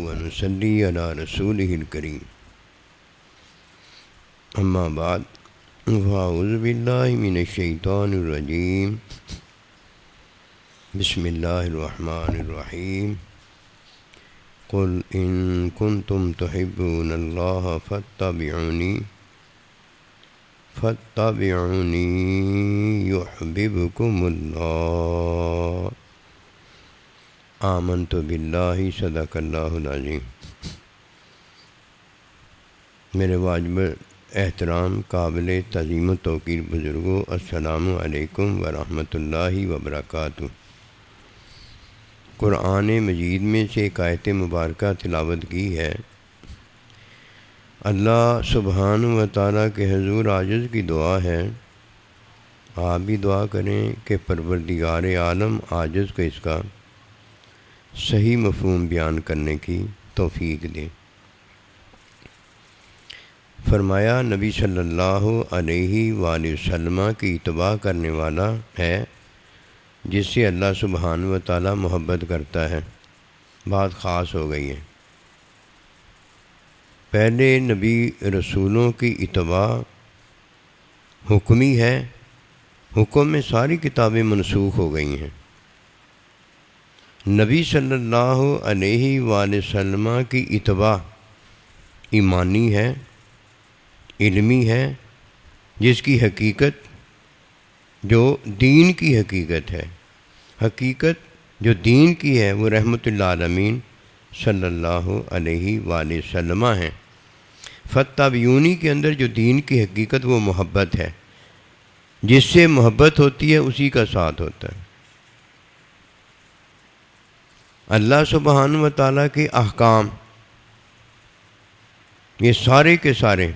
ونصلي على رسوله الكريم أما بعد فأعوذ بالله من الشيطان الرجيم بسم الله الرحمن الرحيم قل إن كنتم تحبون الله فاتبعوني يحببكم الله آمنت بالله صدق اللہ العظیم۔ میرے واجب احترام قابل تعظیم و توقیر بزرگوں، السلام علیکم ورحمۃ اللہ وبرکاتہ۔ قرآن مجید میں سے ایک آیت مبارکہ تلاوت کی ہے۔ اللہ سبحانہ و تعالیٰ کے حضور عاجز کی دعا ہے، آپ بھی دعا کریں کہ پروردگار عالم عاجز کو اس کا صحیح مفہوم بیان کرنے کی توفیق دے۔ فرمایا نبی صلی اللہ علیہ وآلہ وسلم کی اتباع کرنے والا ہے جس سے اللہ سبحانہ و تعالیٰ محبت کرتا ہے۔ بات خاص ہو گئی ہے۔ پہلے نبی رسولوں کی اتباع حکمی ہے، حکم میں ساری کتابیں منسوخ ہو گئی ہیں۔ نبی صلی اللہ علیہ وآلہ وسلم کی اتباع ایمانی ہے، علمی ہے، جس کی حقیقت جو دین کی حقیقت ہے، حقیقت جو دین کی ہے وہ رحمت للعالمین صلی اللہ علیہ وآلہ وسلم ہیں۔ فتبعونی کے اندر جو دین کی حقیقت وہ محبت ہے، جس سے محبت ہوتی ہے اسی کا ساتھ ہوتا ہے۔ اللہ سبحانہ و تعالیٰ کے احکام یہ سارے کے سارے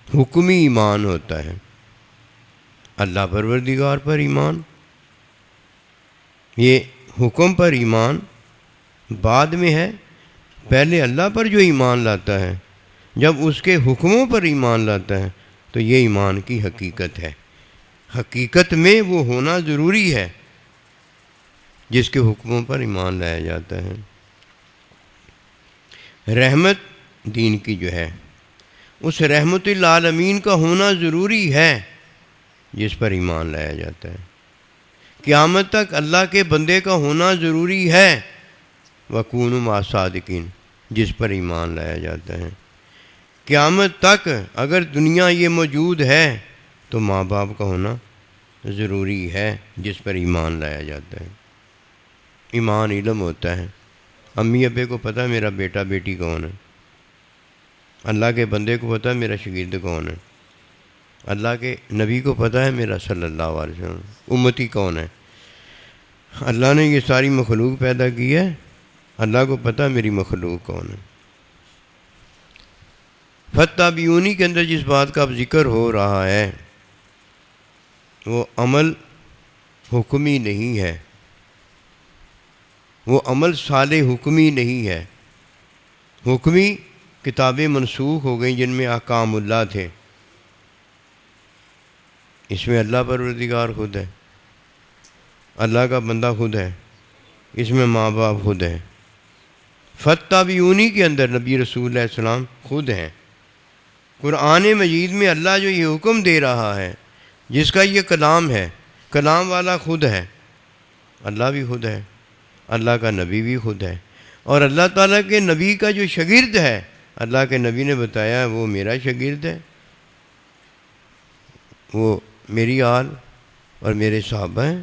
حکمی ایمان ہوتا ہے۔ اللہ پروردگار پر ایمان، یہ حکم پر ایمان بعد میں ہے۔ پہلے اللہ پر جو ایمان لاتا ہے، جب اس کے حکموں پر ایمان لاتا ہے تو یہ ایمان کی حقیقت ہے۔ حقیقت میں وہ ہونا ضروری ہے جس کے حکموں پر ایمان لایا جاتا ہے۔ رحمت دین کی جو ہے اس رحمت للعالمین کا ہونا ضروری ہے جس پر ایمان لایا جاتا ہے۔ قیامت تک اللہ کے بندے کا ہونا ضروری ہے، وَكُونُوا مَعَ الصَّادِقِينَ، جس پر ایمان لایا جاتا ہے۔ قیامت تک اگر دنیا یہ موجود ہے تو ماں باپ کا ہونا ضروری ہے جس پر ایمان لایا جاتا ہے۔ ایمان علم ہوتا ہے۔ امی ابے کو پتہ ہے میرا بیٹا بیٹی کون ہے، اللہ کے بندے کو پتہ ہے میرا شاگرد کون ہے، اللہ کے نبی کو پتہ ہے میرا صلی اللہ علیہ وسلم امتی کون ہے۔ اللہ نے یہ ساری مخلوق پیدا کی ہے، اللہ کو پتہ ہے میری مخلوق کون ہے۔ فتبعونی کے اندر جس بات کا اب ذکر ہو رہا ہے وہ عمل حکمی نہیں ہے، وہ عمل صالح حکمی نہیں ہے۔ حکمی کتابیں منسوخ ہو گئیں جن میں احکام اللہ تھے، اس میں اللہ پروردگار خود ہے، اللہ کا بندہ خود ہے، اس میں ماں باپ خود ہے۔ فتبعونی کے اندر نبی رسول علیہ السلام خود ہیں۔ قرآن مجید میں اللہ جو یہ حکم دے رہا ہے، جس کا یہ کلام ہے، کلام والا خود ہے، اللہ بھی خود ہے، اللہ کا نبی بھی خود ہے، اور اللہ تعالیٰ کے نبی کا جو شاگرد ہے، اللہ کے نبی نے بتایا وہ میرا شاگرد ہے، وہ میری آل اور میرے صحابہ ہیں۔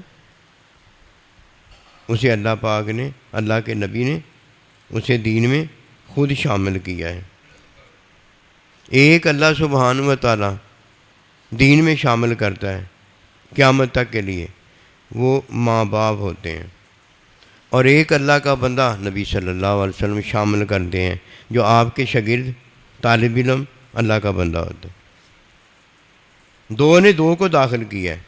اسے اللہ پاک نے، اللہ کے نبی نے اسے دین میں خود شامل کیا ہے۔ ایک اللہ سبحانہ و تعالیٰ دین میں شامل کرتا ہے قیامت تک کے لیے، وہ ماں باپ ہوتے ہیں، اور ایک اللہ کا بندہ نبی صلی اللہ علیہ وسلم شامل کرتے ہیں جو آپ کے شاگرد طالب علم اللہ کا بندہ ہوتا ہے۔ دو نے دو کو داخل کیا ہے،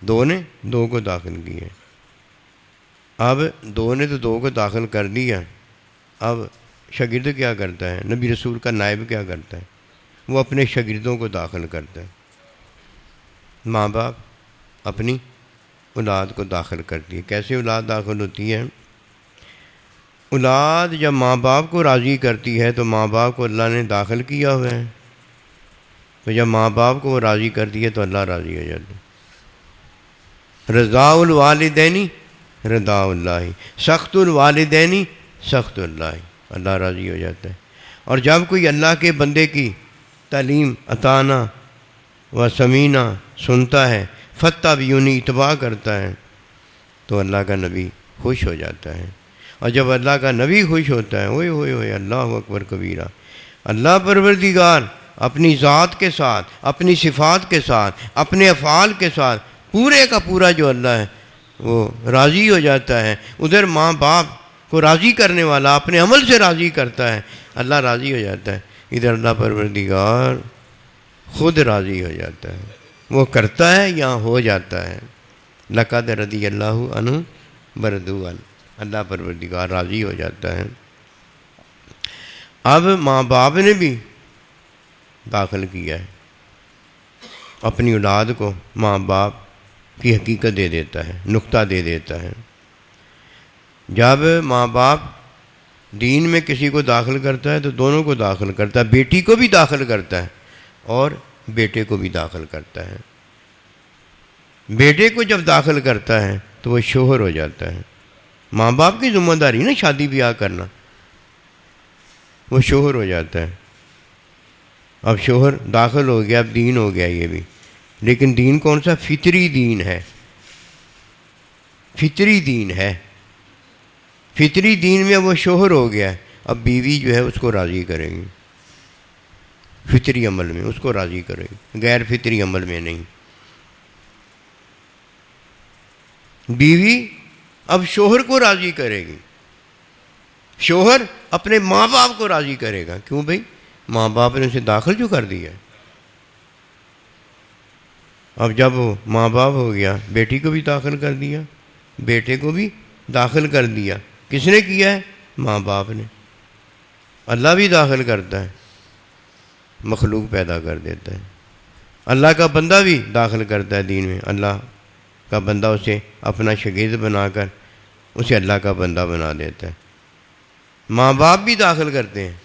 دو نے دو کو داخل کیا ہے۔ اب دو نے تو دو کو داخل کر دیا، اب شاگرد کیا کرتا ہے؟ نبی رسول کا نائب کیا کرتا ہے؟ وہ اپنے شاگردوں کو داخل کرتا ہے۔ ماں باپ اپنی اولاد کو داخل کرتی ہے۔ کیسے اولاد داخل ہوتی ہے؟ اولاد جب ماں باپ کو راضی کرتی ہے تو ماں باپ کو اللہ نے داخل کیا ہوا ہے، تو جب ماں باپ کو وہ راضی کرتی ہے تو اللہ راضی ہو جاتا ہے۔ رضا الوالدین رضا اللہ، سخط الوالدین سخط اللہ، اللہ راضی ہو جاتا ہے۔ اور جب کوئی اللہ کے بندے کی تعلیم اطاعنا و سمینا سنتا ہے، فتح بیونی اتباع کرتا ہے، تو اللہ کا نبی خوش ہو جاتا ہے۔ اور جب اللہ کا نبی خوش ہوتا ہے، اوئے ہوئے ہوئے اللہ اکبر کبیرہ، اللہ پروردگار اپنی ذات کے ساتھ، اپنی صفات کے ساتھ، اپنے افعال کے ساتھ پورے کا پورا جو اللہ ہے وہ راضی ہو جاتا ہے۔ ادھر ماں باپ کو راضی کرنے والا اپنے عمل سے راضی کرتا ہے، اللہ راضی ہو جاتا ہے، ادھر اللہ پروردگار خود راضی ہو جاتا ہے، وہ کرتا ہے یا ہو جاتا ہے۔ لقد رضی اللہ عنہ برضوا عنہ، اللہ پروردگار راضی ہو جاتا ہے۔ اب ماں باپ نے بھی داخل کیا ہے اپنی اولاد کو، ماں باپ کی حقیقت دے دیتا ہے، نقطہ دے دیتا ہے۔ جب ماں باپ دین میں کسی کو داخل کرتا ہے تو دونوں کو داخل کرتا ہے، بیٹی کو بھی داخل کرتا ہے اور بیٹے کو بھی داخل کرتا ہے۔ بیٹے کو جب داخل کرتا ہے تو وہ شوہر ہو جاتا ہے۔ ماں باپ کی ذمہ داری نا شادی بیاہ کرنا، وہ شوہر ہو جاتا ہے۔ اب شوہر داخل ہو گیا، اب دین ہو گیا یہ بھی، لیکن دین کون سا؟ فطری دین ہے، فطری دین ہے۔ فطری دین میں وہ شوہر ہو گیا، اب بیوی جو ہے اس کو راضی کرے گی، فطری عمل میں اس کو راضی کرے گی، غیر فطری عمل میں نہیں۔ بیوی اب شوہر کو راضی کرے گی، شوہر اپنے ماں باپ کو راضی کرے گا، کیوں بھائی؟ ماں باپ نے اسے داخل جو کر دیا۔ اب جب وہ ماں باپ ہو گیا، بیٹی کو بھی داخل کر دیا، بیٹے کو بھی داخل کر دیا۔ کس نے کیا ہے؟ ماں باپ نے۔ اللہ بھی داخل کرتا ہے، مخلوق پیدا کر دیتا ہے۔ اللہ کا بندہ بھی داخل کرتا ہے دین میں، اللہ کا بندہ اسے اپنا شاگرد بنا کر اسے اللہ کا بندہ بنا دیتا ہے۔ ماں باپ بھی داخل کرتے ہیں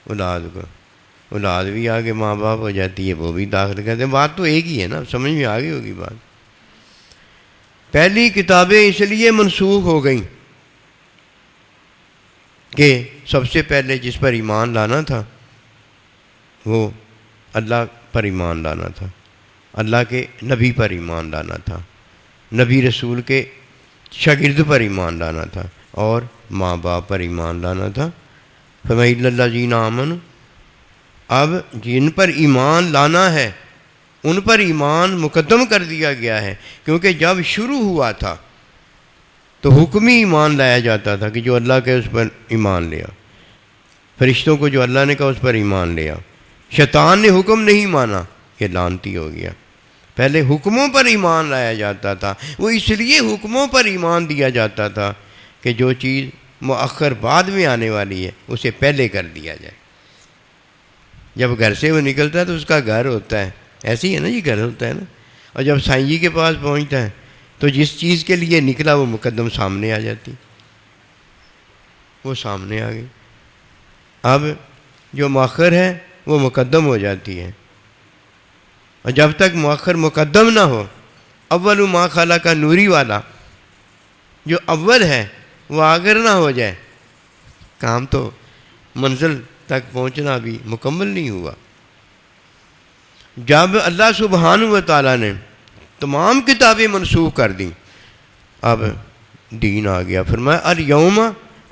اولاد کو، اولاد بھی آگے ماں باپ ہو جاتی ہے، وہ بھی داخل کرتے ہیں۔ بات تو ایک ہی ہے نا، سمجھ میں آگے ہوگی بات۔ پہلی کتابیں اس لیے منسوخ ہو گئیں کہ سب سے پہلے جس پر ایمان لانا تھا وہ اللہ پر ایمان لانا تھا، اللہ کے نبی پر ایمان لانا تھا، نبی رسول کے شاگرد پر ایمان لانا تھا، اور ماں باپ پر ایمان لانا تھا۔ فَمَا الَّذِينَ آمَنُوا، اب جن پر ایمان لانا ہے ان پر ایمان مقدم کر دیا گیا ہے، کیونکہ جب شروع ہوا تھا تو حکمی ایمان لایا جاتا تھا کہ جو اللہ کے اس پر ایمان لیا، فرشتوں کو جو اللہ نے کہا اس پر ایمان لیا۔ شیطان نے حکم نہیں مانا، یہ لعنتی ہو گیا۔ پہلے حکموں پر ایمان لایا جاتا تھا، وہ اس لیے حکموں پر ایمان دیا جاتا تھا کہ جو چیز مؤخر بعد میں آنے والی ہے اسے پہلے کر دیا جائے۔ جب گھر سے وہ نکلتا ہے تو اس کا گھر ہوتا ہے، ایسے ہی ہے نا، یہ گھر ہوتا ہے نا، اور جب سائیں جی کے پاس پہنچتا ہے تو جس چیز کے لیے نکلا وہ مقدم سامنے آ جاتی، وہ سامنے آ گئی۔ اب جو مؤخر ہے وہ مقدم ہو جاتی ہے، اور جب تک مؤخر مقدم نہ ہو، اول ما خلق کا نوری والا جو اول ہے وہ آخر نہ ہو جائے، کام تو منزل تک پہنچنا بھی مکمل نہیں ہوا۔ جب اللہ سبحانہ و تعالیٰ نے تمام کتابیں منسوخ کر دیں، اب دین آ گیا۔ فرمایا الیوم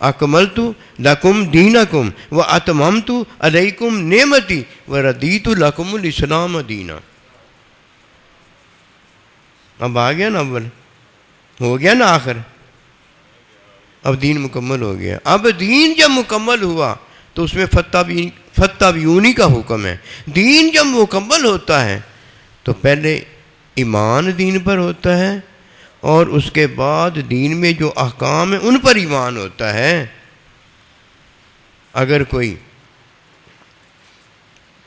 اکملت لکم دینکم واتممت علیکم نعمتی وردیت لکم الاسلام دینا۔ اب آ گیا نا، اول ہو گیا نا، آخر اب دین مکمل ہو گیا۔ اب دین جب مکمل ہوا تو اس میں فتبعونی کا حکم ہے۔ دین جب مکمل ہوتا ہے تو پہلے ایمان دین پر ہوتا ہے، اور اس کے بعد دین میں جو احکام ہیں ان پر ایمان ہوتا ہے۔ اگر کوئی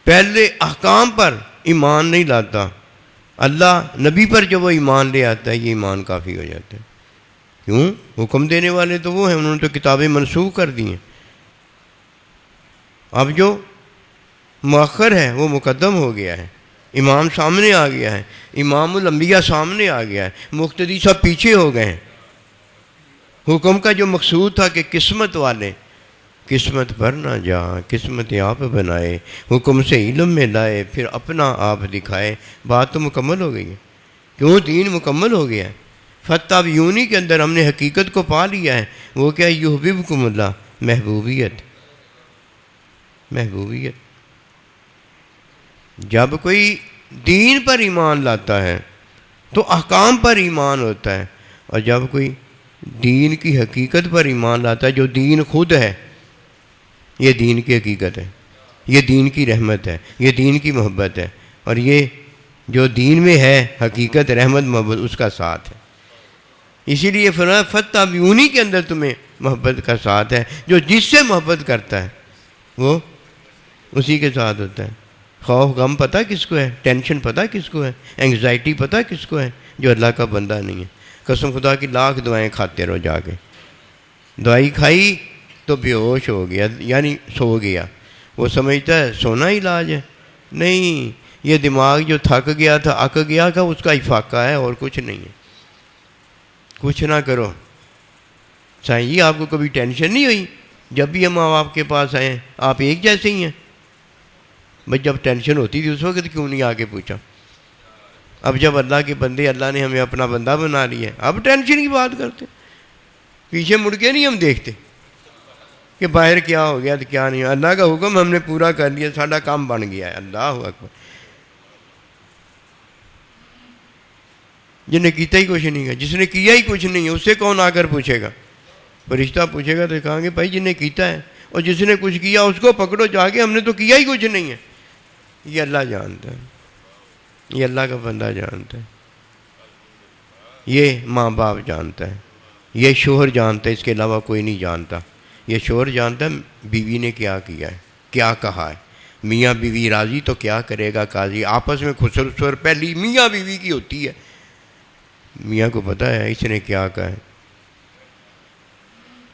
پہلے احکام پر ایمان نہیں لاتا، اللہ نبی پر جب وہ ایمان لے آتا ہے، یہ ایمان کافی ہو جاتا ہے۔ کیوں؟ حکم دینے والے تو وہ ہیں، انہوں نے تو کتابیں منسوخ کر دی ہیں. اب جو مؤخر ہے وہ مقدم ہو گیا ہے، امام سامنے آ گیا ہے، امام الانبیاء سامنے آ گیا ہے، مقتدی سب پیچھے ہو گئے ہیں. حکم کا جو مقصود تھا کہ قسمت والے قسمت پر نہ جا، قسمت آپ بنائے، حکم سے علم میں لائے، پھر اپنا آپ دکھائے، بات تو مکمل ہو گئی ہے. کیوں؟ دین مکمل ہو گیا ہے. فتح یونی کے اندر ہم نے حقیقت کو پا لیا ہے. وہ کیا؟ یحببکم اللہ، محبوبیت. محبوبیت. جب کوئی دین پر ایمان لاتا ہے تو احکام پر ایمان ہوتا ہے، اور جب کوئی دین کی حقیقت پر ایمان لاتا ہے، جو دین خود ہے، یہ دین کی حقیقت ہے، یہ دین کی رحمت ہے، یہ دین کی محبت ہے، اور یہ جو دین میں ہے حقیقت، رحمت، محبت، اس کا ساتھ ہے. اسی لیے فرمایا فتبعونی کے اندر تمہیں محبت کا ساتھ ہے. جو جس سے محبت کرتا ہے وہ اسی کے ساتھ ہوتا ہے. خوف غم پتہ کس کو ہے؟ ٹینشن پتہ کس کو ہے؟ انگزائٹی پتہ کس کو ہے؟ جو اللہ کا بندہ نہیں ہے. قسم خدا کی لاکھ دعائیں کھاتے رہو جا کے. دوائی کھائی تو بے ہوش ہو گیا، یعنی سو گیا. وہ سمجھتا ہے سونا علاج ہے. نہیں، یہ دماغ جو تھک گیا تھا، اک گیا تھا، اس کا افاقہ ہے اور کچھ نہیں ہے. کچھ نہ کرو. سائیں جی آپ کو کبھی ٹینشن نہیں ہوئی جب بھی ہم آپ کے پاس آئے ہیں؟ آپ ایک جیسے ہی ہیں. بھائی جب ٹینشن ہوتی تھی اس وقت کیوں نہیں آ کے پوچھا؟ اب جب اللہ کے بندے، اللہ نے ہمیں اپنا بندہ بنا لیا ہے، اب ٹینشن کی بات کرتے. پیچھے مڑ کے نہیں ہم دیکھتے کہ باہر کیا ہو گیا تو کیا نہیں. اللہ کا حکم ہم نے پورا کر لیا، ساڈا کام بن گیا ہے. اللہ اکبر. جس نے کیتا ہی کچھ نہیں ہے، جس نے کیا ہی کچھ نہیں ہے، اس سے کون آ کر پوچھے گا؟ فرشتہ پوچھے گا تو کہیں گے بھائی جس نے کیتا ہے، اور جس نے کچھ کیا اس کو پکڑو جا کے، ہم نے تو کیا ہی کچھ نہیں ہے. یہ اللہ جانتا ہے، یہ اللہ کا بندہ جانتا ہے، یہ ماں باپ جانتا ہے، یہ شوہر جانتا ہے، اس کے علاوہ کوئی نہیں جانتا. یہ شوہر جانتا ہے بیوی نے کیا کیا ہے، کیا کہا ہے. میاں بیوی راضی تو کیا کرے گا قاضی؟ آپس میں خسر سور پہلی میاں بیوی کی ہوتی ہے. میاں کو پتہ ہے اس نے کیا کہا ہے،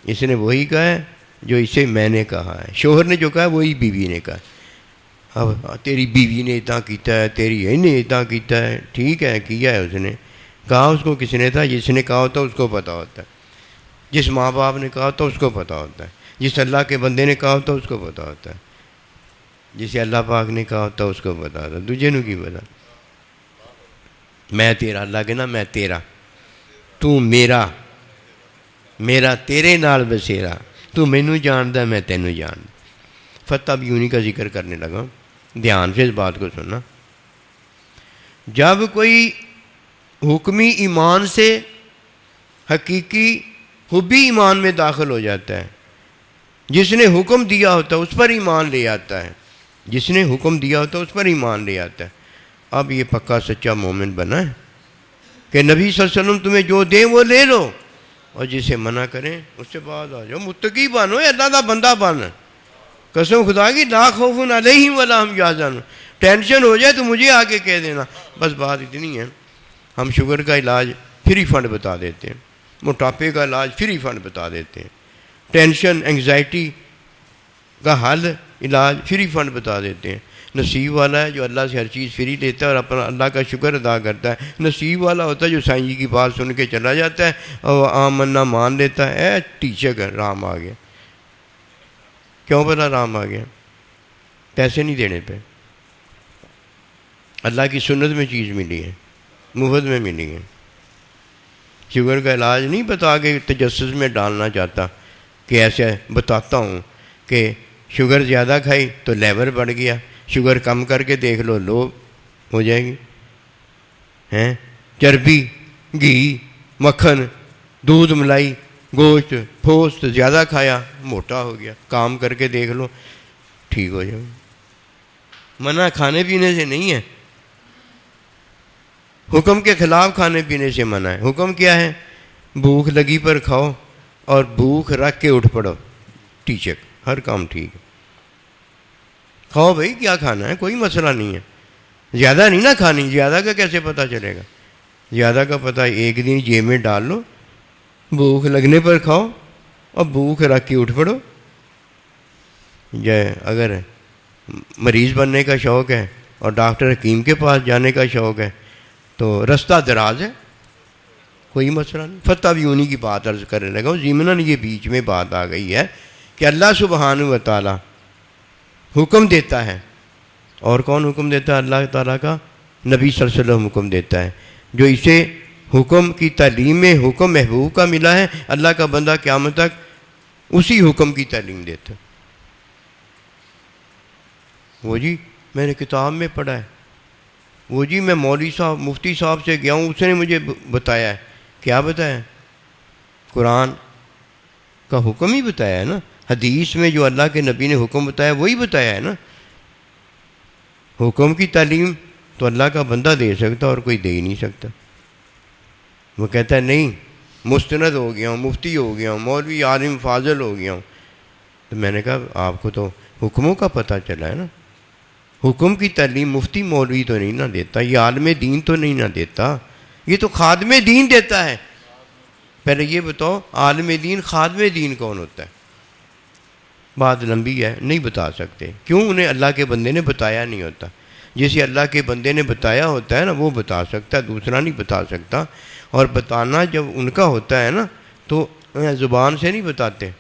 اس نے وہی کہا ہے جو اسے میں نے کہا ہے. شوہر نے جو کہا ہے وہی بیوی نے کہا. اب تیری بیوی نے اتنا کیتا ہے، تیری نے اتنا کیتا ہے، ٹھیک ہے کیا ہے. اس نے کہا، اس کو کس نے تھا؟ جس نے کہا ہوتا اس کو پتہ ہوتا ہے. جس ماں باپ نے کہا ہوتا اس کو پتہ ہوتا ہے. جس اللہ کے بندے نے کہا ہوتا اس کو پتہ ہوتا ہے. جسے اللہ پاک نے کہا ہوتا اس کو پتہ ہوتا ہے. دوجے نو کی پتہ؟ میں تیرا، اللہ کے نا میں تیرا، تو میرا، میرا تیرے نال بسیرا، تو مینوں جاندا میں تینوں جاندا. فتح یونی کا ذکر کرنے لگا. دھیان سے اس بات کو سننا. جب کوئی حکمی ایمان سے حقیقی حبی ایمان میں داخل ہو جاتا ہے، جس نے حکم دیا ہوتا ہے اس پر ایمان لے آتا ہے، جس نے حکم دیا ہوتا ہے اس پر ایمان لے آتا ہے. اب یہ پکا سچا مومن بنا ہے کہ نبی صلی اللہ علیہ وسلم تمہیں جو دیں وہ لے لو، اور جسے منع کریں اس سے بعد آ جاؤ. متقی بنو، اللہ کا بندہ بن. قسم خدا کی، لا خوف علیہم ولا ہم یحزنون. ٹینشن ہو جائے تو مجھے آ کے کہہ دینا. بس بات اتنی ہے. ہم شوگر کا علاج فری فنڈ بتا دیتے ہیں، موٹاپے کا علاج فری فنڈ بتا دیتے ہیں، ٹینشن انگزائٹی کا حل علاج فری فنڈ بتا دیتے ہیں. نصیب والا ہے جو اللہ سے ہر چیز فری لیتا ہے اور اپنا اللہ کا شکر ادا کرتا ہے. نصیب والا ہوتا ہے جو سائیں جی کی بات سن کے چلا جاتا ہے اور آمنا مان لیتا ہے. ٹیچر کا رام آ گیا. کیوں پتا رام آ گیا؟ پیسے نہیں دینے پہ اللہ کی سنت میں چیز ملی ہے، مفت میں ملی ہے. شوگر کا علاج نہیں بتا کے تجسس میں ڈالنا چاہتا کہ ایسے بتاتا ہوں کہ شوگر زیادہ کھائی تو لیور بڑھ گیا، شوگر کم کر کے دیکھ لو لو ہو جائے گی. ہیں چربی، گھی، مکھن، دودھ، ملائی، گوشت، پھوست زیادہ کھایا موٹا ہو گیا. کام کر کے دیکھ لو ٹھیک ہو جائے. منع کھانے پینے سے نہیں ہے، حکم کے خلاف کھانے پینے سے منع ہے. حکم کیا ہے؟ بھوک لگی پر کھاؤ اور بھوک رکھ کے اٹھ پڑو. ٹیچک ہر کام ٹھیک ہے. کھاؤ بھائی، کیا کھانا ہے کوئی مسئلہ نہیں ہے. زیادہ نہیں نا کھانی. زیادہ کا کیسے پتہ چلے گا؟ زیادہ کا پتہ ایک دن جیب میں ڈال لو بھوک لگنے پر کھاؤ اور بھوک رکھ کے اٹھ پڑو. اگر مریض بننے کا شوق ہے اور ڈاکٹر حکیم کے پاس جانے کا شوق ہے تو رستہ دراز ہے، کوئی مسئلہ نہیں. فتح بھی انہی کی بات عرض کرنے لگا ہوں. ضمناً یہ بیچ میں بات آ گئی ہے کہ اللہ سبحانہ و تعالی حکم دیتا ہے. اور کون حکم دیتا ہے؟ اللہ تعالیٰ کا نبی صلی اللہ علیہ وسلم حکم دیتا ہے. جو اسے حکم کی تعلیم میں حکم محبوب کا ملا ہے، اللہ کا بندہ قیامت تک اسی حکم کی تعلیم دیتا ہے. وہ جی میں نے کتاب میں پڑھا ہے، وہ جی میں مولوی صاحب مفتی صاحب سے گیا ہوں، اس نے مجھے بتایا ہے. کیا بتایا؟ قرآن کا حکم ہی بتایا ہے نا. حدیث میں جو اللہ کے نبی نے حکم بتایا وہی بتایا ہے نا. حکم کی تعلیم تو اللہ کا بندہ دے سکتا اور کوئی دے ہی نہیں سکتا. وہ کہتا ہے نہیں مستند ہو گیا ہوں، مفتی ہو گیا ہوں، مولوی عالم فاضل ہو گیا ہوں. تو میں نے کہا آپ کو تو حکموں کا پتہ چلا ہے نا. حکم کی تعلیم مفتی مولوی تو نہیں نہ دیتا، یہ عالم دین تو نہیں نہ دیتا، یہ تو خادم دین دیتا ہے. پہلے یہ بتاؤ عالم دین خادم دین کون ہوتا ہے؟ بات لمبی ہے، نہیں بتا سکتے. کیوں؟ انہیں اللہ کے بندے نے بتایا نہیں ہوتا. جسے اللہ کے بندے نے بتایا ہوتا ہے نا وہ بتا سکتا ہے، دوسرا نہیں بتا سکتا. اور بتانا جب ان کا ہوتا ہے نا تو زبان سے نہیں بتاتے،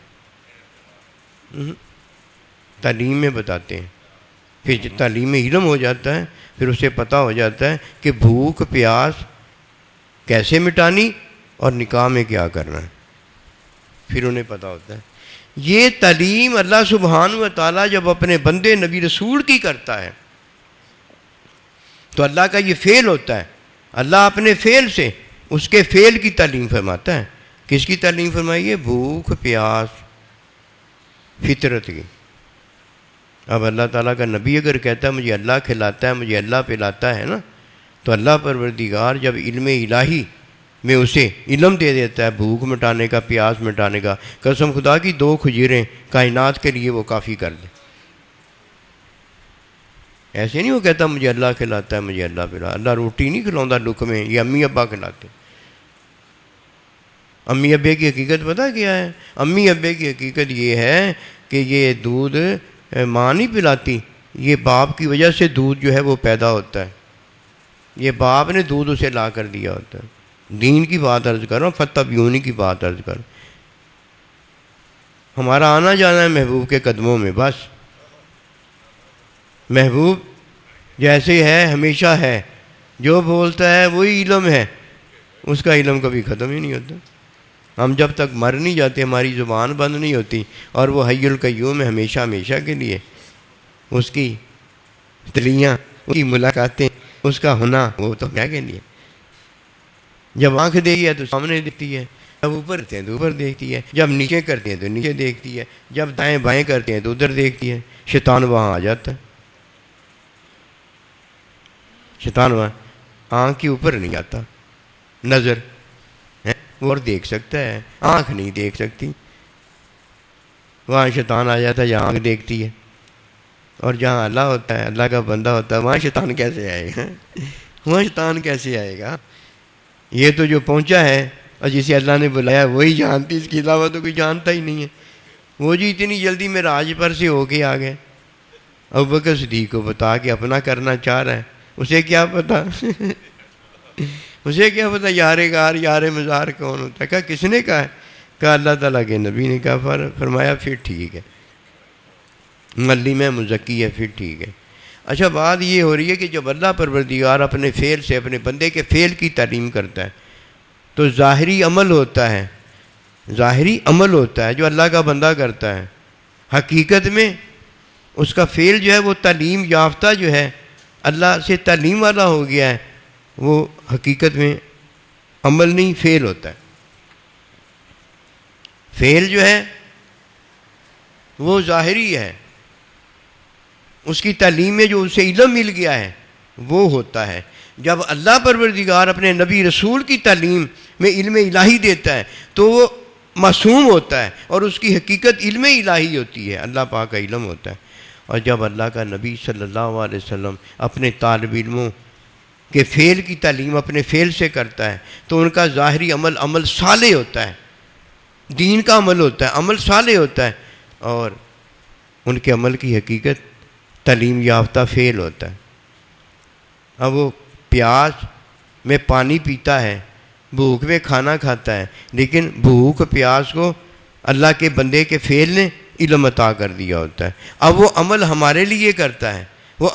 تعلیم میں بتاتے ہیں. پھر جب تعلیم میں علم ہو جاتا ہے پھر اسے پتہ ہو جاتا ہے کہ بھوک پیاس کیسے مٹانی اور نکاح میں کیا کرنا ہے، پھر انہیں پتہ ہوتا ہے. یہ تعلیم اللہ سبحانہ و تعالیٰ جب اپنے بندے نبی رسول کی کرتا ہے تو اللہ کا یہ فعل ہوتا ہے. اللہ اپنے فعل سے اس کے فعل کی تعلیم فرماتا ہے. کس کی تعلیم فرمائی ہے؟ بھوک پیاس فطرت کی. اب اللہ تعالیٰ کا نبی اگر کہتا ہے مجھے اللہ کھلاتا ہے مجھے اللہ پلاتا ہے نا، تو اللہ پروردگار جب علم الہی میں اسے علم دے دیتا ہے بھوک مٹانے کا پیاس مٹانے کا، قسم خدا کی 2 کھجوریں کائنات کے لیے وہ کافی کر دیں. ایسے نہیں وہ کہتا مجھے اللہ کھلاتا ہے مجھے اللہ پلاتا. اللہ روٹی نہیں کھلاؤں لقمے، یہ امی ابا کھلاتے. امی ابے کی حقیقت پتہ کیا ہے؟ امی ابے کی حقیقت یہ ہے کہ یہ دودھ ماں نہیں پلاتی، یہ باپ کی وجہ سے دودھ جو ہے وہ پیدا ہوتا ہے. یہ باپ نے دودھ اسے لا کر دیا ہوتا ہے. دین کی بات عرض کر رہا ہوں، فتح بیونی کی بات عرض کر. ہمارا آنا جانا ہے محبوب کے قدموں میں. بس محبوب جیسے ہے ہمیشہ ہے، جو بولتا ہے وہی علم ہے، اس کا علم کبھی ختم ہی نہیں ہوتا. ہم جب تک مر نہیں جاتے ہماری زبان بند نہیں ہوتی، اور وہ حی القیوم ہے ہمیشہ ہمیشہ کے لیے. اس کی تلیاں اس کی ملاقاتیں اس کا ہونا وہ تو کیا کے لیے. جب آنکھ دیکھتی ہے تو سامنے دیکھتی ہے، جب اوپر کرتے ہیں تو اوپر دیکھتی ہے، جب نیچے کرتے ہیں تو نیچے دیکھتی ہے، جب دائیں بائیں کرتے ہیں تو ادھر دیکھتی ہے. شیطان وہاں آ جاتا ہے. شیطان وہاں آنکھ کے اوپر نہیں آتا. نظر وہ اور دیکھ سکتا ہے، آنکھ نہیں دیکھ سکتی. وہاں شیطان آ جاتا ہے جہاں آنکھ دیکھتی ہے. اور جہاں اللہ ہوتا ہے اللہ کا بندہ ہوتا ہے وہاں شیطان کیسے آئے گا؟ وہاں شیطان کیسے آئے گا؟ یہ تو جو پہنچا ہے اور جسے اللہ نے بلایا وہی جانتی، اس کے علاوہ تو کوئی جانتا ہی نہیں ہے. وہ جی اتنی جلدی میں راج پر سے ہو کے آ گئے. ابوبکر صدیق کو بتا کے اپنا کرنا چاہ رہا ہے، اسے کیا پتا اسے کیا پتا یار غار یار مزار کون ہوتا ہے. کہا کس نے کہا ہے؟ کہا اللہ تعالیٰ کے نبی نے کہا. فرمایا پھر ٹھیک ہے، ملی میں مزکی ہے، پھر ٹھیک ہے. اچھا بات یہ ہو رہی ہے کہ جب اللہ پروردگار اپنے فعل سے اپنے بندے کے فعل کی تعلیم کرتا ہے تو ظاہری عمل ہوتا ہے، ظاہری عمل ہوتا ہے جو اللہ کا بندہ کرتا ہے. حقیقت میں اس کا فعل جو ہے وہ تعلیم یافتہ جو ہے اللہ سے تعلیم والا ہو گیا ہے، وہ حقیقت میں عمل نہیں فعل ہوتا ہے. فعل جو ہے وہ ظاہری ہے، اس کی تعلیم میں جو اسے علم مل گیا ہے وہ ہوتا ہے. جب اللہ پروردگار اپنے نبی رسول کی تعلیم میں علم الہی دیتا ہے تو وہ معصوم ہوتا ہے اور اس کی حقیقت علم الہی ہوتی ہے، اللہ پاک کا علم ہوتا ہے. اور جب اللہ کا نبی صلی اللہ علیہ وسلم اپنے طالب علموں کے فعل کی تعلیم اپنے فعل سے کرتا ہے تو ان کا ظاہری عمل صالح ہوتا ہے، دین کا عمل ہوتا ہے، عمل صالح ہوتا ہے، اور ان کے عمل کی حقیقت تعلیم یافتہ فعل ہوتا ہے۔ اب وہ پیاس میں پانی پیتا ہے، بھوک میں کھانا کھاتا ہے، لیکن بھوک پیاس کو اللہ کے بندے کے فعل نے علم عطا کر دیا ہوتا ہے۔ اب وہ عمل ہمارے لیے کرتا ہے، وہ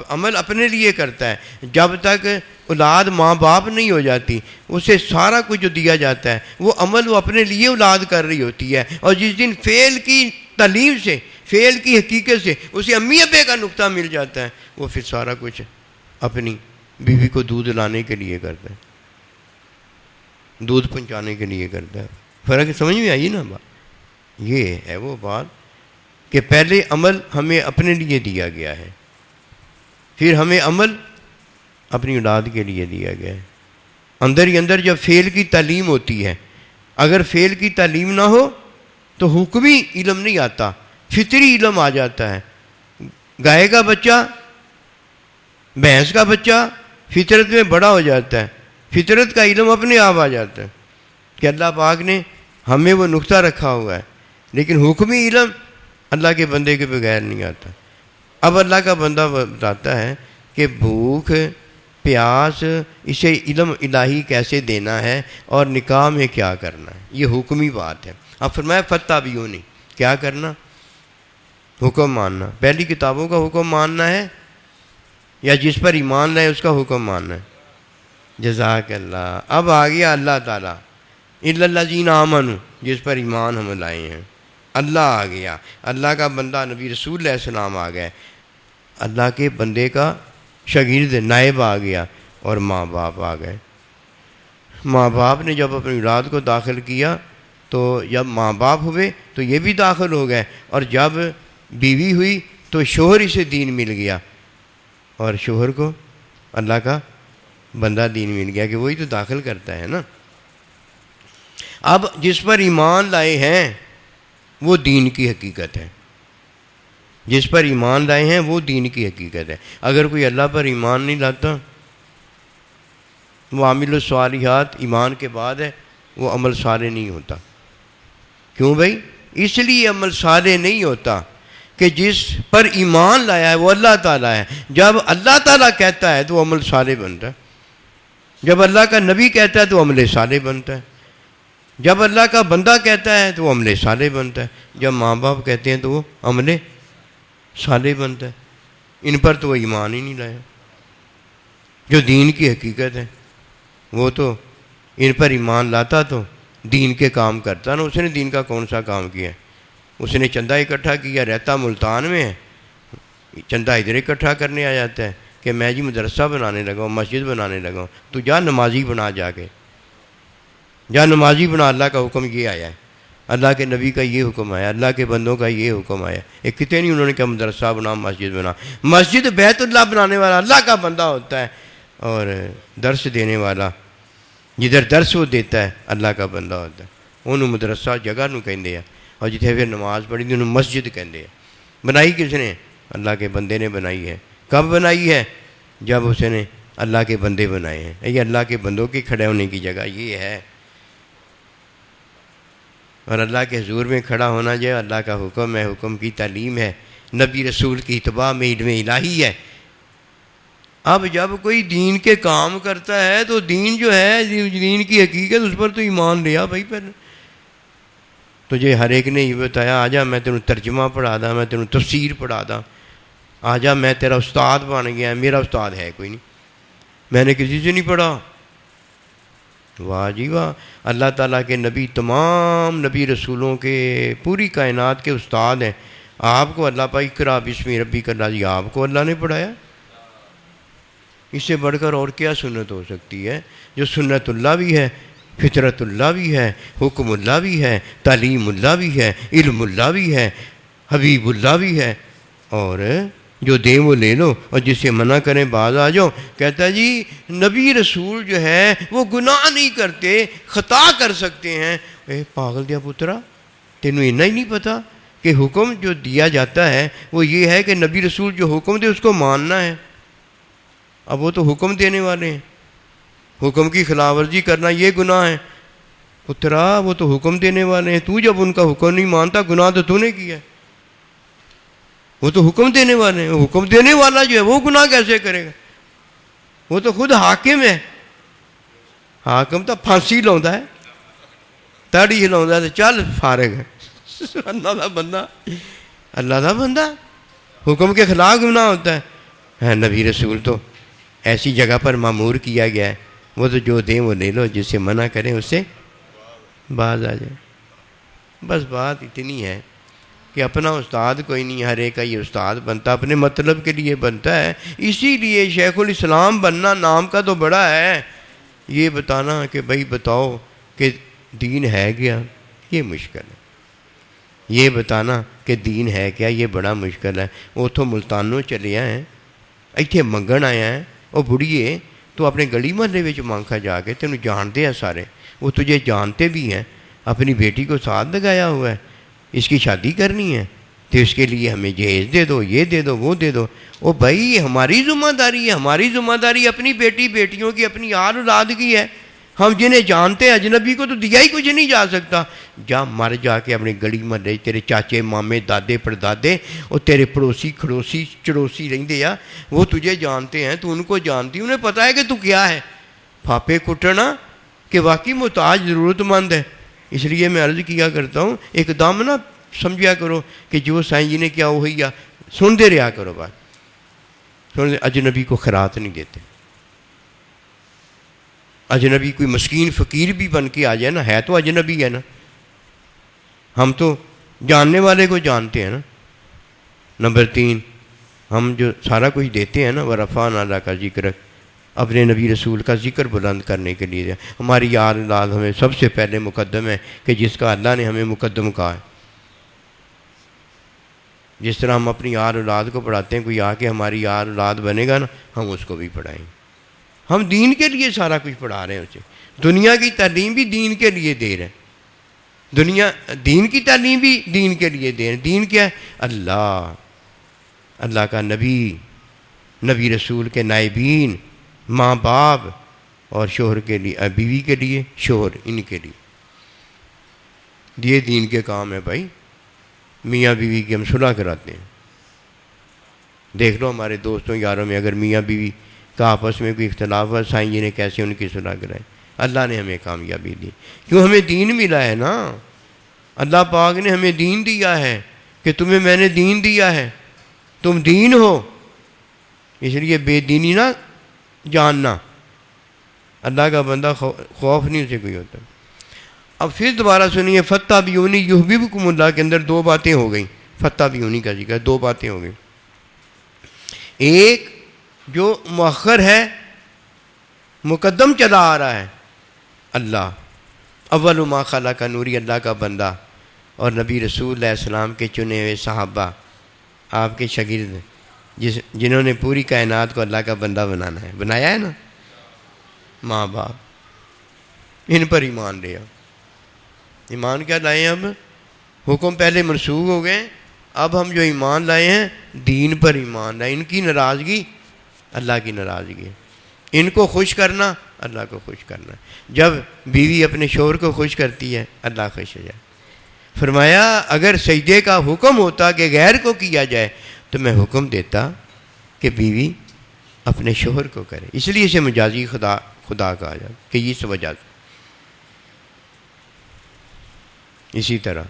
عمل اپنے لیے کرتا ہے۔ جب تک اولاد ماں باپ نہیں ہو جاتی، اسے سارا کچھ جو دیا جاتا ہے وہ عمل وہ اپنے لیے اولاد کر رہی ہوتی ہے، اور جس دن فعل کی تعلیم سے، فعل کی حقیقت سے اسے امی ابے کا نقطہ مل جاتا ہے، وہ پھر سارا کچھ اپنی بیوی کو دودھ لانے کے لیے کرتا ہے، دودھ پہنچانے کے لیے کرتا ہے۔ فرق سمجھ میں آئی نا بات؟ یہ ہے وہ بات کہ پہلے عمل ہمیں اپنے لیے دیا گیا ہے، پھر ہمیں عمل اپنی اولاد کے لیے دیا گیا ہے۔ اندر ہی اندر جب فعل کی تعلیم ہوتی ہے، اگر فعل کی تعلیم نہ ہو تو حکمی علم نہیں آتا، فطری علم آ جاتا ہے۔ گائے کا بچہ، بھینس کا بچہ فطرت میں بڑا ہو جاتا ہے، فطرت کا علم اپنے آپ آ جاتا ہے کہ اللہ پاک نے ہمیں وہ نقطہ رکھا ہوا ہے، لیکن حکمی علم اللہ کے بندے کے بغیر نہیں آتا۔ اب اللہ کا بندہ بتاتا ہے کہ بھوک پیاس اسے علم الہی کیسے دینا ہے اور نکاح میں کیا کرنا ہے، یہ حکمی بات ہے۔ اب فرمایا فاتبعونی، کیا کرنا؟ حکم ماننا۔ پہلی کتابوں کا حکم ماننا ہے یا جس پر ایمان لائے اس کا حکم ماننا ہے؟ جزاک اللہ۔ اب آ گیا اللہ تعالیٰ، الا الذین آمنوا، جس پر ایمان ہم لائے ہیں۔ اللہ آ گیا، اللہ کا بندہ نبی رسول علیہ السلام آ گئے، اللہ کے بندے کا شاگرد نائب آ گیا، اور ماں باپ آ گئے۔ ماں باپ نے جب اپنی اولاد کو داخل کیا تو جب ماں باپ ہوئے تو یہ بھی داخل ہو گئے، اور جب بیوی ہوئی تو شوہر اسے دین مل گیا، اور شوہر کو اللہ کا بندہ دین مل گیا کہ وہی تو داخل کرتا ہے نا۔ اب جس پر ایمان لائے ہیں وہ دین کی حقیقت ہے، جس پر ایمان لائے ہیں وہ دین کی حقیقت ہے۔ اگر کوئی اللہ پر ایمان نہیں لاتا، وہ عامل الصالحات ایمان کے بعد ہے، وہ عمل صالح نہیں ہوتا۔ کیوں بھائی؟ اس لیے عمل صالح نہیں ہوتا کہ جس پر ایمان لایا ہے وہ اللہ تعالیٰ ہے۔ جب اللہ تعالیٰ کہتا ہے تو عمل صالح بنتا ہے، جب اللہ کا نبی کہتا ہے تو عمل صالح بنتا ہے، جب اللہ کا بندہ کہتا ہے تو وہ عمل صالح بنتا ہے، جب ماں باپ کہتے ہیں تو وہ عمل صالح بنتا ہے۔ ان پر تو وہ ایمان ہی نہیں لایا۔ جو دین کی حقیقت ہے وہ تو ان پر ایمان لاتا تو دین کے کام کرتا نا۔ اس نے دین کا کون سا کام کیا؟ اس نے چندہ اکٹھا کیا، رہتا ملتان میں ہے، چندہ ادھر اکٹھا کرنے آ جاتا ہے کہ میں جی مدرسہ بنانے لگا ہوں، مسجد بنانے لگا ہوں، تو جا نمازی بنا، جا کے جا نمازی بنا۔ اللہ کا حکم یہ آیا ہے، اللہ کے نبی کا یہ حکم آیا، اللہ کے بندوں کا یہ حکم آیا۔ ایک کتنے نہیں انہوں نے کہا مدرسہ بنا، مسجد بنا۔ مسجد بیت اللہ بنانے والا اللہ کا بندہ ہوتا ہے، اور درس دینے والا جدھر درس وہ دیتا ہے اللہ کا بندہ ہوتا ہے۔ انہوں مدرسہ جگہ نو کہندے ہیں، اور جتنے پھر نماز پڑھی دی انہوں مسجد کہندے ہیں۔ بنائی کس نے؟ اللہ کے بندے نے بنائی ہے۔ کب بنائی ہے؟ جب اس نے اللہ کے بندے بنائے ہیں۔ یہ اللہ کے بندوں کے کھڑے ہونے کی جگہ یہ ہے، اور اللہ کے حضور میں کھڑا ہونا جو ہے اللہ کا حکم ہے، حکم کی تعلیم ہے، نبی رسول کی اتباع میں علم الہی ہے۔ اب جب کوئی دین کے کام کرتا ہے تو دین جو ہے، دین کی حقیقت، اس پر تو ایمان لیا بھائی۔ پہلے تجھے ہر ایک نے یہ بتایا آجا میں تینوں ترجمہ پڑھا دا، میں تینوں تفسیر پڑھا دا، آجا میں تیرا استاد بن گیا۔ میرا استاد ہے کوئی نہیں، میں نے کسی سے نہیں پڑھا۔ واہ جی واہ، اللہ تعالیٰ کے نبی تمام نبی رسولوں کے، پوری کائنات کے استاد ہیں۔ آپ کو اللہ پاک اقرا بسم ربک الذی، آپ کو اللہ نے پڑھایا۔ اس سے بڑھ کر اور کیا سنت ہو سکتی ہے؟ جو سنت اللہ بھی ہے، فطرت اللہ بھی ہے، حکم اللہ بھی ہے، تعلیم اللہ بھی ہے، علم اللہ بھی ہے، حبیب اللہ بھی ہے، اور جو دیں وہ لے لو، اور جس سے منع کریں باز آ جاؤ۔ کہتا ہے جی نبی رسول جو ہے وہ گناہ نہیں کرتے، خطا کر سکتے ہیں۔ اے پاگل دیا پترا، تینوں اتنا ہی نہیں پتا کہ حکم جو دیا جاتا ہے وہ یہ ہے کہ نبی رسول جو حکم دے اس کو ماننا ہے۔ اب وہ تو حکم دینے والے ہیں، حکم کی خلاف ورزی کرنا یہ گناہ ہے، اترا وہ تو حکم دینے والے ہیں، تو جب ان کا حکم نہیں مانتا گناہ تو نے کیا ہے. وہ تو حکم دینے والے ہیں، حکم دینے والا جو ہے وہ گناہ کیسے کرے گا؟ وہ تو خود حاکم ہے. حاکم تو پھانسی لاؤں ہے، تڑی لاؤں تو چل فارغ ہے. اللہ کا بندہ، اللہ کا بندہ حکم کے خلاف گناہ ہوتا ہے. نبی رسول تو ایسی جگہ پر معمور کیا گیا ہے، وہ تو جو دیں وہ لے لو، جس سے منع کریں اس سے باز آ جائے. بس بات اتنی ہے کہ اپنا استاد کوئی نہیں، ہر ایک کا یہ استاد بنتا اپنے مطلب کے لیے بنتا ہے. اسی لیے شیخ الاسلام بننا نام کا تو بڑا ہے، یہ بتانا کہ بھائی بتاؤ کہ دین ہے کیا، یہ مشکل ہے. یہ بتانا کہ دین ہے کیا، یہ بڑا مشکل ہے. وہ تو ملتانوں چلے آئے ہیں، اتنے منگن آیا ہے. وہ بڑھیے تو اپنے گلی محلے میں مانگا جا کے، تینوں جانتے ہیں سارے، وہ تجھے جانتے بھی ہیں. اپنی بیٹی کو ساتھ لگایا ہوا ہے، اس کی شادی کرنی ہے تو اس کے لیے ہمیں جہیز دے دو، یہ دے دو، وہ دے دو. او بھائی ہماری ذمہ داری ہے، ہماری ذمہ داری اپنی بیٹی بیٹیوں کی، اپنی آل اولاد کی ہے. ہم جنہیں جانتے ہیں، اجنبی کو تو دیا ہی کچھ نہیں جا سکتا. جا مر جا کے اپنے گلی محلے تیرے چاچے مامے دادے پردادے اور تیرے پڑوسی کھڑوسی چڑوسی رہندے آ، وہ تجھے جانتے ہیں، تو ان کو جانتی، انہیں پتہ ہے کہ تو کیا ہے. پھاپے کٹنا کہ واقعی محتاج ضرورت مند ہے. اس لیے میں عرض کیا کرتا ہوں ایک دم نہ سمجھا کرو کہ جو سائیں جی نے کیا وہی ہے، سنتے رہا کرو بات. سن اجنبی کو خیرات نہیں دیتے. اجنبی کوئی مسکین فقیر بھی بن کے آ جائے نا، ہے تو اجنبی ہے نا. ہم تو جاننے والے کو جانتے ہیں نا. نمبر 3، ہم جو سارا کچھ دیتے ہیں نا، ورفعنا لک ذکرک، اپنے نبی رسول کا ذکر بلند کرنے کے لیے. ہماری یاد اولاد ہمیں سب سے پہلے مقدم ہے کہ جس کا اللہ نے ہمیں مقدم کہا ہے. جس طرح ہم اپنی یاد اولاد کو پڑھاتے ہیں، کوئی آ کے ہماری یاد اولاد بنے گا نا، ہم اس کو بھی پڑھائیں گے. ہم دین کے لیے سارا کچھ پڑھا رہے ہیں اسے. دنیا کی تعلیم بھی دین کے لیے دے رہے ہیں، دین کی تعلیم بھی دین کے لیے دے رہے ہیں. دین کیا ہے؟ اللہ کا نبی رسول کے نائبین، ماں باپ اور شوہر کے لیے، بیوی کے لیے شوہر، ان کے لیے یہ دین کے کام ہے. بھائی میاں بیوی کی ہم صلح کراتے ہیں. دیکھ لو ہمارے دوستوں یاروں میں اگر میاں بیوی کا آپس میں کوئی اختلاف ہوا، سائیں جی نے کیسے ان کی صلح کرائی. اللہ نے ہمیں کامیابی دی، کیوں ہمیں دین ملا ہے نا. اللہ پاک نے ہمیں دین دیا ہے کہ تمہیں میں نے دین دیا ہے، تم دین ہو. اس لیے بے دینی نہ جاننا. اللہ کا بندہ خوف نہیں اسے کوئی ہوتا. اب پھر دوبارہ سنیے، فاتبعونی یحببکم اللہ کے اندر 2 باتیں ہو گئیں. فاتبعونی کا ذکر 2 باتیں ہو گئیں. ایک جو مؤخر ہے، مقدم چلا آ رہا ہے، اللہ اول ما خلق نوری، اللہ کا بندہ اور نبی رسول علیہ السلام کے چنے ہوئے صحابہ، آپ کے شاگرد، جنہوں نے پوری کائنات کو اللہ کا بندہ بنانا ہے، بنایا ہے نا. ماں باپ، ان پر ایمان لے آؤ. ایمان کیا لائے ہیں؟ اب حکم پہلے منسوخ ہو گئے، اب ہم جو ایمان لائے ہیں دین پر ایمان لائے. ان کی ناراضگی اللہ کی ناراضگی، ان کو خوش کرنا اللہ کو خوش کرنا. جب بیوی اپنے شوہر کو خوش کرتی ہے اللہ خوش ہو جائے. فرمایا اگر سجدے کا حکم ہوتا کہ غیر کو کیا جائے تو میں حکم دیتا کہ بیوی اپنے شوہر کو کرے. اس لیے اسے مجازی خدا کہا جائے کہ اس وجہ سے. اسی طرح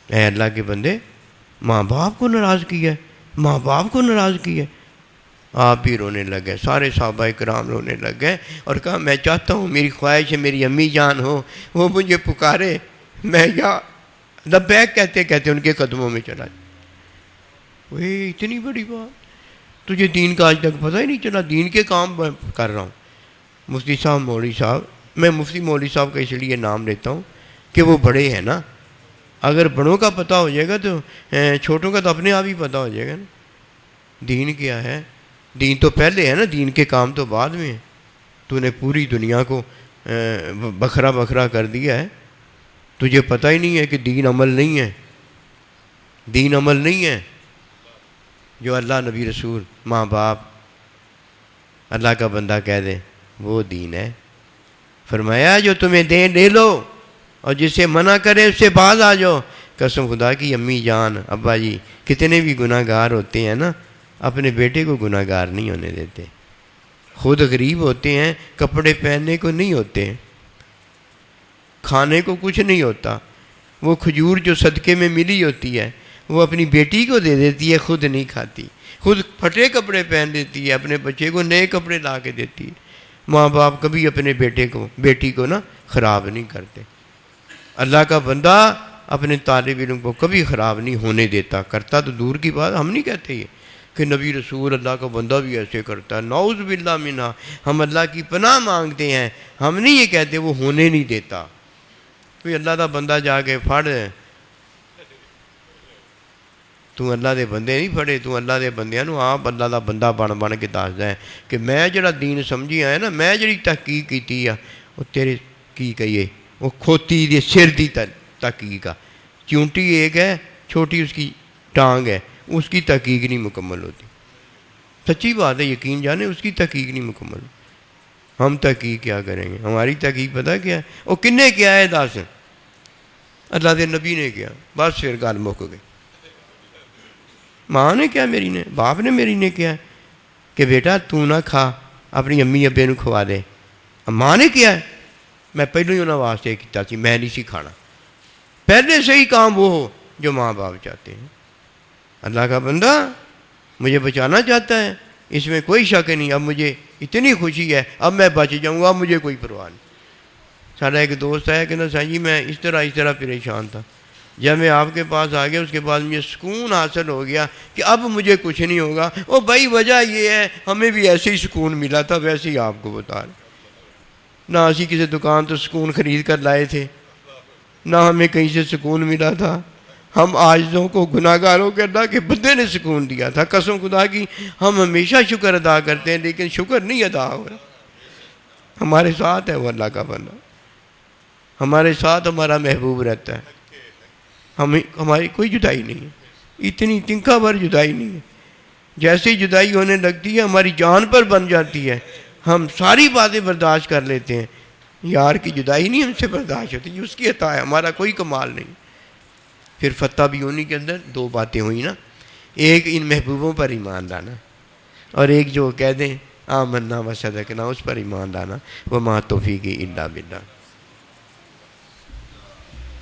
اے اللہ کے بندے، ماں باپ کو ناراض کیا ہے، ماں باپ کو ناراض کیا ہے. آپ بھی رونے لگ گئے، سارے صحابہ کرام رونے لگ گئے اور کہا میں چاہتا ہوں میری خواہش ہے میری امی جان ہو، وہ مجھے پکارے، میں یا لبیک کہتے کہتے ان کے قدموں میں چلا جاؤں. وہی اتنی بڑی بات، تجھے دین کا آج تک پتہ ہی نہیں چلا. دین کے کام کر رہا ہوں. مفتی صاحب مولوی صاحب، میں مفتی مولوی صاحب کا اس لیے نام لیتا ہوں کہ وہ بڑے ہیں نا. اگر بڑوں کا پتہ ہو جائے گا تو چھوٹوں کا تو اپنے آپ ہی پتہ ہو جائے گا نا. دین کیا ہے؟ دین تو پہلے ہے نا، دین کے کام تو بعد میں ہے. تو نے پوری دنیا کو بکھرا بکھرا کر دیا ہے، تجھے پتہ ہی نہیں ہے کہ دین عمل نہیں ہے. دین عمل نہیں ہے. جو اللہ نبی رسول ماں باپ اللہ کا بندہ کہہ دے وہ دین ہے. فرمایا جو تمہیں دیں لے لو اور جسے منع کرے اس سے باز آ جاؤ. قسم خدا کی امی جان ابا جی کتنے بھی گناہ گار ہوتے ہیں نا، اپنے بیٹے کو گناہ گار نہیں ہونے دیتے. خود غریب ہوتے ہیں، کپڑے پہننے کو نہیں ہوتے، کھانے کو کچھ نہیں ہوتا، وہ کھجور جو صدقے میں ملی ہوتی ہے وہ اپنی بیٹی کو دے دیتی ہے، خود نہیں کھاتی، خود پھٹے کپڑے پہن دیتی ہے، اپنے بچے کو نئے کپڑے لا کے دیتی ہے. ماں باپ کبھی اپنے بیٹی کو نا خراب نہیں کرتے. اللہ کا بندہ اپنے طالب علم کو کبھی خراب نہیں ہونے دیتا. کرتا تو دور کی بات، ہم نہیں کہتے یہ کہ نبی رسول اللہ کا بندہ بھی ایسے کرتا ہے، نعوذ باللہ منہ. ہم اللہ کی پناہ مانگتے ہیں، ہم نہیں یہ کہتے وہ ہونے نہیں دیتا. کوئی اللہ کا بندہ جا کے پھڑ، تو اللہ دے بندے نہیں پڑے، تو اللہ دے بندیاں نو آپ اللہ دا بندہ بن کے دسدا ہے کہ میں جڑا دین سمجھی آیا نا، میں جڑی تحقیق کیتی ہے وہ تیرے کی کہیے وہ کھوتی دے سر دی تحقیق ہے. چونٹی ایک ہے، چھوٹی اس کی ٹانگ ہے، اس کی تحقیق نہیں مکمل ہوتی. سچی بات ہے، یقین جانے اس کی تحقیق نہیں مکمل. ہم تحقیق کیا کریں گے؟ ہماری تحقیق پتہ کیا ہے؟ وہ کنے کیا ہے؟ دس اللہ دے نبی نے کیا، بس پھر گل مک گئی. ماں نے کیا میری نے، باپ نے میری نے کیا کہ بیٹا تو نہ کھا، اپنی امی ابے نو کھوا دے. ماں نے کیا ہے، میں پہلو ہی انہوں واسطے کیتا سی، میں نہیں سی کھانا. پہلے سے ہی کام وہ ہو جو ماں باپ چاہتے ہیں. اللہ کا بندہ مجھے بچانا چاہتا ہے، اس میں کوئی شک نہیں. اب مجھے اتنی خوشی ہے، اب میں بچ جاؤں گا، اب مجھے کوئی پرواہ نہیں. سارا ایک دوست ہے کہ نا سائیں جی میں اس طرح پریشان تھا، جب میں آپ کے پاس آ گیا اس کے بعد مجھے سکون حاصل ہو گیا کہ اب مجھے کچھ نہیں ہوگا. او بھائی وجہ یہ ہے ہمیں بھی ایسے ہی سکون ملا تھا، ویسے ہی آپ کو بتا رہے. نہ اسی کسی دکان تو سکون خرید کر لائے تھے، نہ ہمیں کہیں سے سکون ملا تھا. ہم عاجزوں کو گناہ گاروں کے اللہ کے بندے نے سکون دیا تھا. قسم خدا کی ہم ہمیشہ شکر ادا کرتے ہیں لیکن شکر نہیں ادا ہو رہا. ہمارے ساتھ ہے وہ اللہ کا بندہ، ہمارے ساتھ ہمارا محبوب رہتا ہے. ہماری کوئی جدائی نہیں ہے، اتنی تنکا بھر جدائی نہیں ہے. جیسے جدائی ہونے لگتی ہے ہماری جان پر بن جاتی ہے، ہم ساری باتیں برداشت کر لیتے ہیں. یار کی جدائی نہیں ہم سے برداشت ہوتی، اس کی عطا ہے، ہمارا کوئی کمال نہیں. پھر فتح بھی ہونے کے اندر دو باتیں ہوئی نا، ایک ان محبوبوں پر ایمان لانا اور ایک جو کہہ دیں آمنا و صدقنا اس پر ایمان لانا. وما توفیقی الا باللہ.